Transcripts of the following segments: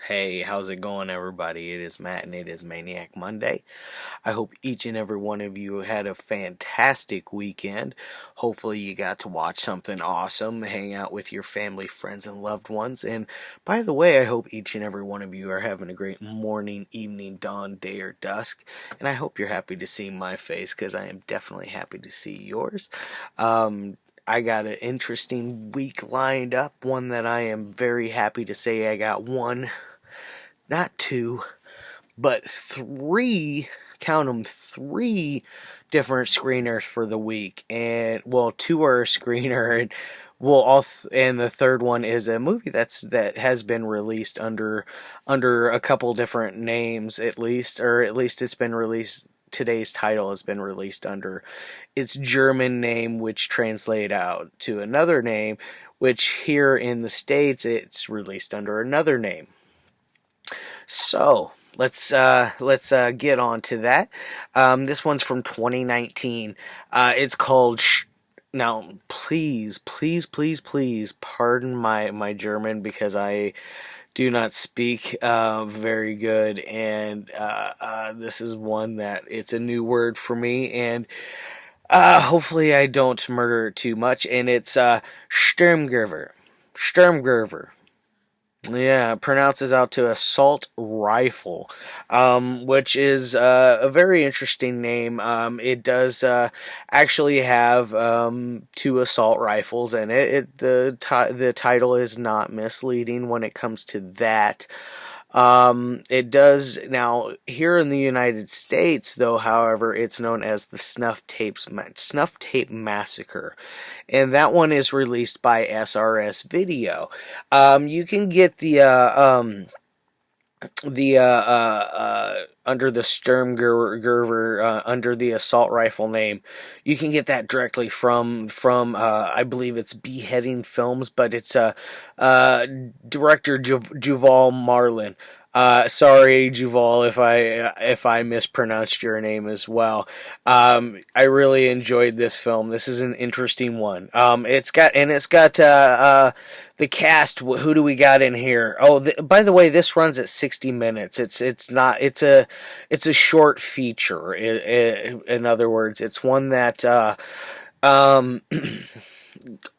Hey, how's it going, everybody? It is Matt and it is Maniac Monday. I hope each and every one of you had a fantastic weekend. Hopefully, you got to watch something awesome, hang out with your family, friends, and loved ones. And by the way, I hope each and every one of you are having a great morning, evening, dawn, day, or dusk. And I hope you're happy to see my face because I am definitely happy to see yours. I got an interesting week lined up, one that I am very happy to say I got one, not two, but three, count them, three different screeners for the week. And, well, two are a screener, and and the third one is a movie that has been released under a couple different names, at least, or at least it's been released. Today's title has been released under its German name, which translate out to another name, which here in the States it's released under another name. So let's get on to that. This one's from 2019. It's called. Now, please, pardon my German because I do not speak very good, and this is one that it's a new word for me, and hopefully I don't murder it too much. And it's Sturmgewehr. Sturmgewehr. Yeah, pronounces out to assault rifle, which is a very interesting name. It does actually have two assault rifles in it. The title is not misleading when it comes to that. It does now here in the United States, though. However, it's known as the Snuff Tape Massacre, and that one is released by SRS Video. You can get the under the Sturmgewehr under the assault rifle name. You can get that directly from I believe it's Beheading Films, but it's director Juval Marlon. Sorry, Juval, if I mispronounced your name as well. I really enjoyed this film. This is an interesting one. It's got the cast. Who do we got in here? Oh, by the way, this runs at 60 minutes. It's a short feature. In other words, it's one that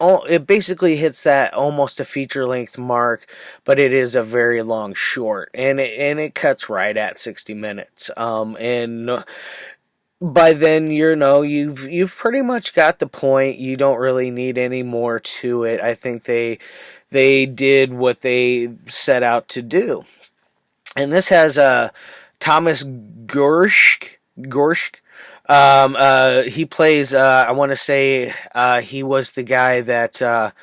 it basically hits that almost a feature length mark, but it is a very long short, and it cuts right at 60 minutes. And by then, you've pretty much got the point. You don't really need any more to it. I think they did what they set out to do. And this has Thomas Goersch. He plays. I want to say he was the guy that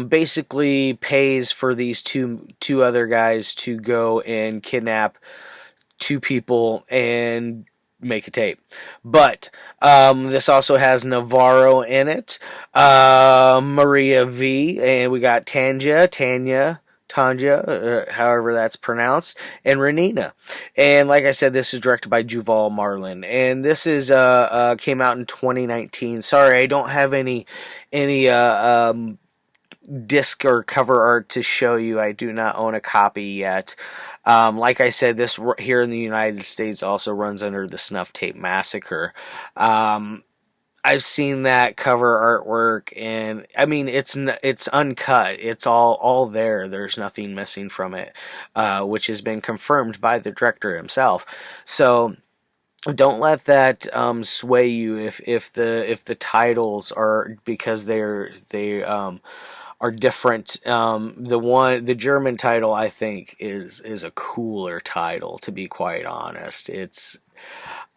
basically pays for these two other guys to go and kidnap two people and make a tape. But this also has Navarro in it, Maria V, and we got Tanja, however that's pronounced, and Ranina. And like I said, this is directed by Juval Marlon, and this is came out in 2019. Sorry, I don't have any disc or cover art to show you. I do not own a copy yet. Like I said, this here in the United States also runs under the Snuff Tape Massacre. I've seen that cover artwork, and I mean it's uncut. It's all there. There's nothing missing from it, which has been confirmed by the director himself. So don't let that sway you if the titles are, because they are different. The German title, I think, is a cooler title, to be quite honest. It's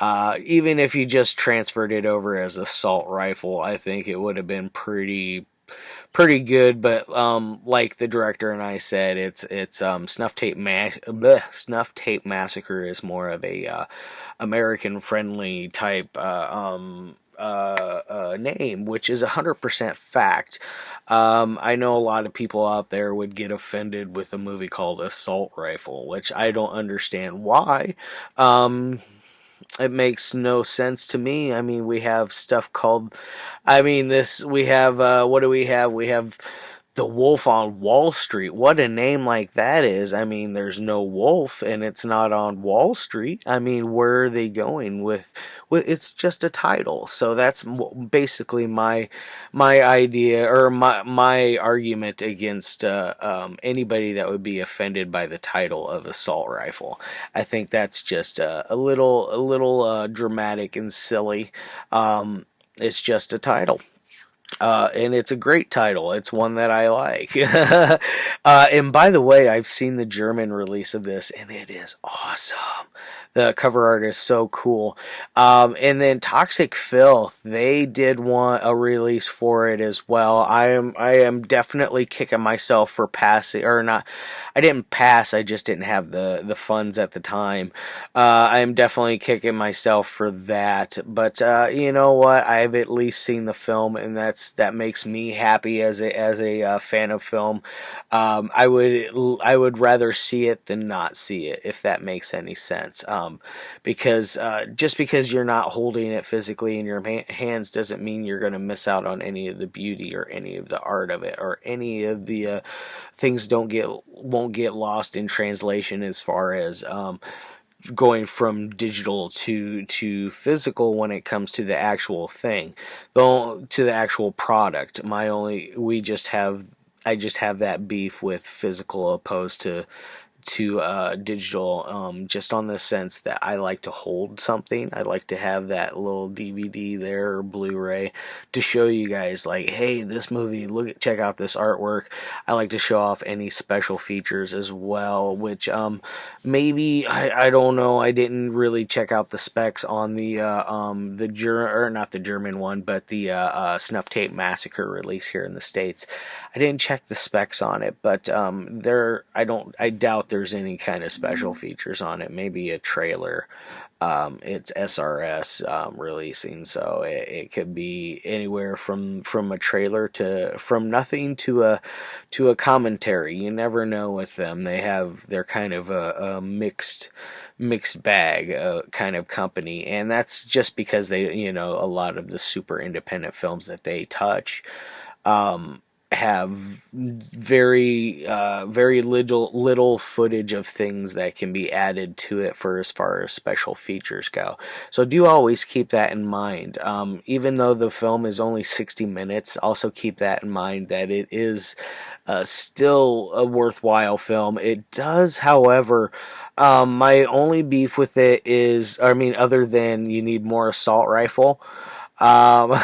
even if you just transferred it over as assault rifle, I think it would have been pretty good. But like the director and I said, it's Snuff Tape Massacre is more of a American friendly type name, which is 100% fact. I know a lot of people out there would get offended with a movie called Assault Rifle, which I don't understand why. It makes no sense to me. I mean, we have stuff called, we have, what do we have? We have The Wolf on Wall Street. What a name like that is. I mean, there's no wolf and it's not on Wall Street. I mean, where are they going with it's just a title. So that's basically my idea or my argument against anybody that would be offended by the title of assault rifle. I think that's just a little dramatic and silly. It's just a title. And it's a great title. It's one that I like. And by the way, I've seen the German release of this, and it is awesome. The cover art is so cool. And then Toxic Filth, they did want a release for it as well. I am definitely kicking myself for passing, or not. I didn't pass. I just didn't have the funds at the time. I am definitely kicking myself for that. But you know what? I've at least seen the film, and that makes me happy as a fan of film. I would rather see it than not see it, if that makes any sense. Because just because you're not holding it physically in your hands doesn't mean you're going to miss out on any of the beauty or any of the art of it or any of the things won't get lost in translation as far as going from digital to physical when it comes to the actual thing, though, to the actual product. I just have that beef with physical opposed to digital, just on the sense that I like to hold something. I like to have that little DVD there or Blu-ray to show you guys, like, hey, this movie, check out this artwork. I like to show off any special features as well, which maybe I don't know. I didn't really check out the specs on not the German one, but the Snuff Tape Massacre release here in the States. I didn't check the specs on it, but I doubt there's any kind of special features on it. Maybe a trailer. It's SRS releasing, so it could be anywhere from a trailer from nothing to a commentary. You never know with them. They're kind of a mixed bag kind of company, and that's just because a lot of the super independent films that they touch have very little footage of things that can be added to it for as far as special features go. So do always keep that in mind. Even though the film is only 60 minutes, also keep that in mind that it is still a worthwhile film. It does, however, my only beef with it is, other than you need more assault rifle. Um,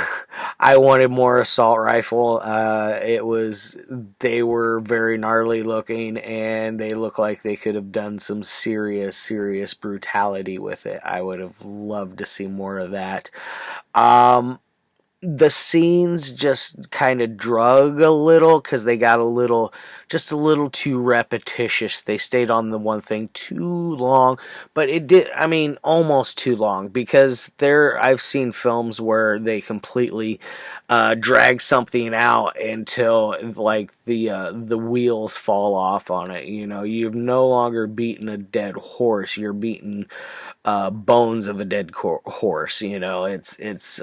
I wanted more assault rifle. They were very gnarly looking, and they look like they could have done some serious brutality with it. I would have loved to see more of that. The scenes just kind of drug a little because they got just a little too repetitious. They stayed on the one thing too long, but almost too long, because I've seen films where they completely drag something out until like the wheels fall off on it. You've no longer beaten a dead horse. You're beating bones of a dead horse. It's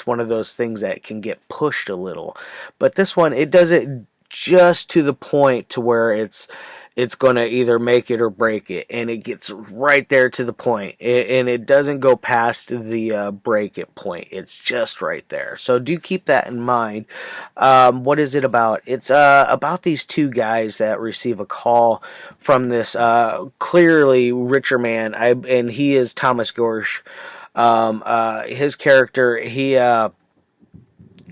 one of those things that can get pushed a little, but this one, it does it just to the point to where it's going to either make it or break it, and it gets right there to the point, and it doesn't go past the break it point. It's just right there. So do keep that in mind. What is it about? It's about these two guys that receive a call from this clearly richer man, and he is Thomas Goersch. His character, he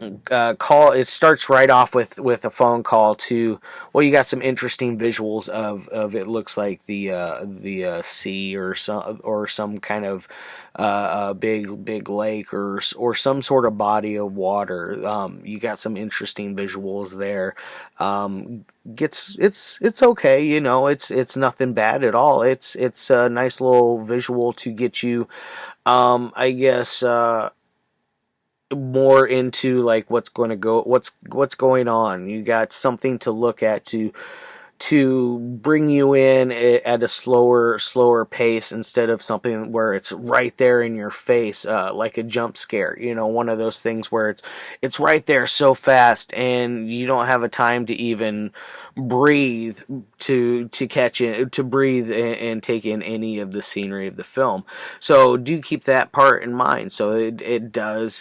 it starts right off with a phone call to, well, you got some interesting visuals of it looks like the sea or some kind of big lake or some sort of body of water. You got some interesting visuals there. It's okay, it's nothing bad at all. It's a nice little visual to get you, I guess, more into like what's going on. You got something to look at to bring you in at a slower pace instead of something where it's right there in your face, like a jump scare. One of those things where it's right there so fast and you don't have a time to even breathe to catch it, to breathe and take in any of the scenery of the film. So do keep that part in mind. So it does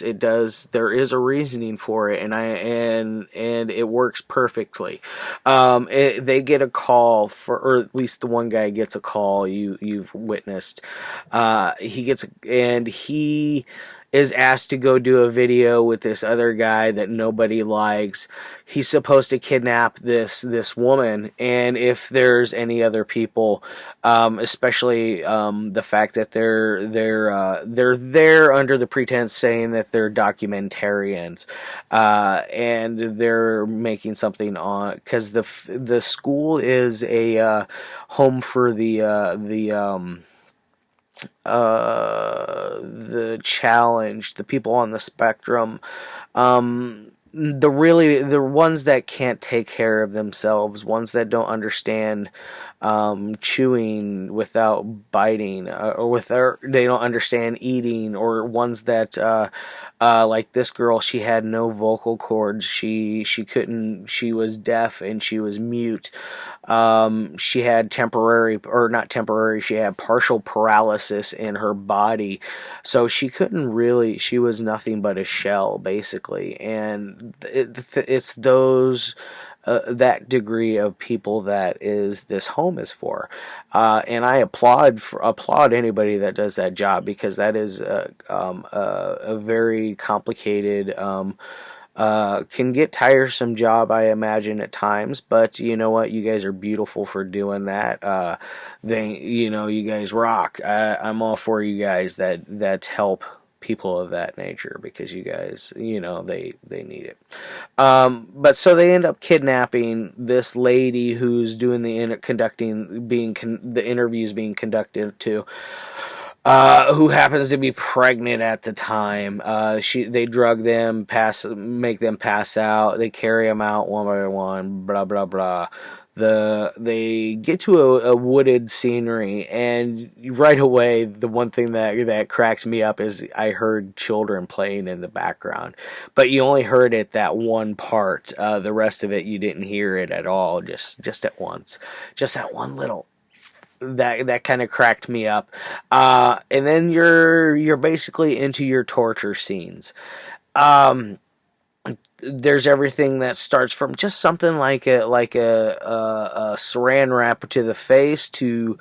there is a reasoning for it, and it works perfectly. They get a call or at least the one guy gets a call you've witnessed. He is asked to go do a video with this other guy that nobody likes. He's supposed to kidnap this woman, and if there's any other people, especially the fact that they're there under the pretense saying that they're documentarians, and they're making something on because the school is a home for the challenge, the people on the spectrum, the ones that can't take care of themselves, ones that don't understand chewing without biting, they don't understand eating, or ones that like this girl, she had no vocal cords. She was deaf and she was mute. She had she had partial paralysis in her body. So she was nothing but a shell, basically. And it's those, that degree of people that this home is for. And I applaud anybody that does that job, because that is a very complicated, can get tiresome job, I imagine, at times. But you know what? You guys are beautiful for doing that. You guys rock. I'm all for you guys that help people of that nature, because you guys, they need it. But so they end up kidnapping this lady who's doing the interviews being conducted to, who happens to be pregnant at the time. They drug them, make them pass out. They carry them out one by one. Blah blah blah. They get to a wooded scenery, and right away, the one thing that cracks me up is I heard children playing in the background, but you only heard it that one part. The rest of it, you didn't hear it at all. Just at once, just that one little. That kind of cracked me up. And then you're basically into your torture scenes. There's everything that starts from just something like a saran wrap to the face to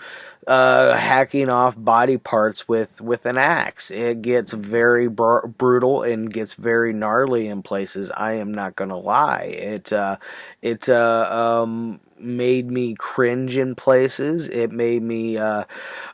hacking off body parts with an axe. It gets very brutal and gets very gnarly in places. I am not gonna lie. It made me cringe in places. It made me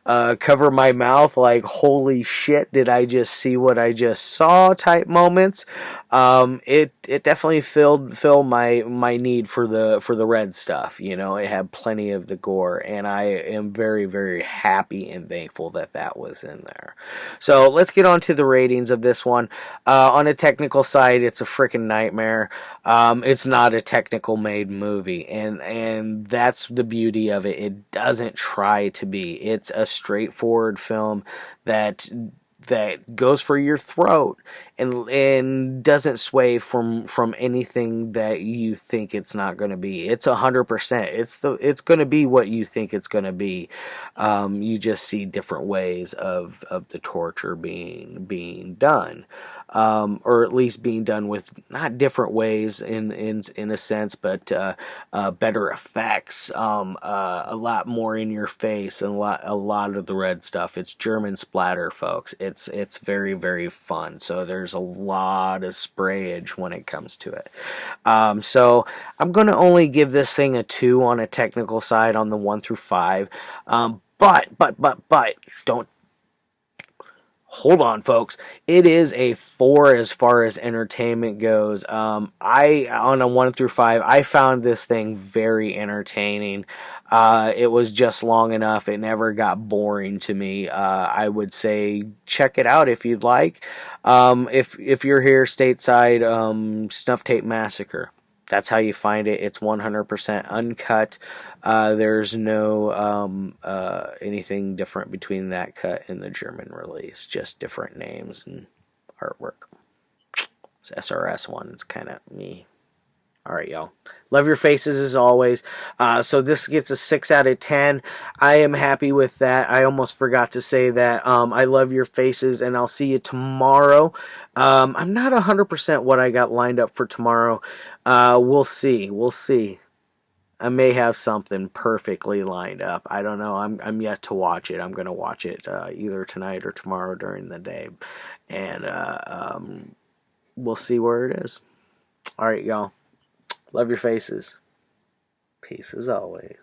cover my mouth like, holy shit, did I just see what I just saw type moments. It definitely filled my need for the red stuff. It had plenty of the gore, and I am very, very happy and thankful that was in there. So let's get on to the ratings of this one. On a technical side, it's a freaking nightmare. It's not a technical made movie, and that's the beauty of it. It doesn't try to be. It's a straightforward film that goes for your throat and doesn't sway from anything that you think it's not going to be. It's 100%. It's going to be what you think it's going to be. You just see different ways of the torture being done. Or at least being done with not different ways in a sense, but better effects, a lot more in your face, and a lot of the red stuff. It's German splatter, folks. It's very, very fun. So there's a lot of sprayage when it comes to it. So I'm going to only give this thing a 2 on a technical side on the 1 through 5. But don't. Hold on, folks. It is a 4 as far as entertainment goes. On a 1 through 5, I found this thing very entertaining. It was just long enough. It never got boring to me. I would say check it out if you'd like. If you're here stateside, Snuff Tape Massacre. That's how you find it. It's 100% uncut. There's no anything different between that cut and the German release. Just different names and artwork. This SRS one is kind of me. All right, y'all. Love your faces as always. So this gets a 6 out of 10. I am happy with that. I almost forgot to say that. I love your faces, and I'll see you tomorrow. I'm not 100% what I got lined up for tomorrow. We'll see. We'll see. I may have something perfectly lined up. I don't know. I'm yet to watch it. I'm going to watch it either tonight or tomorrow during the day. And we'll see where it is. All right, y'all. Love your faces. Peace as always.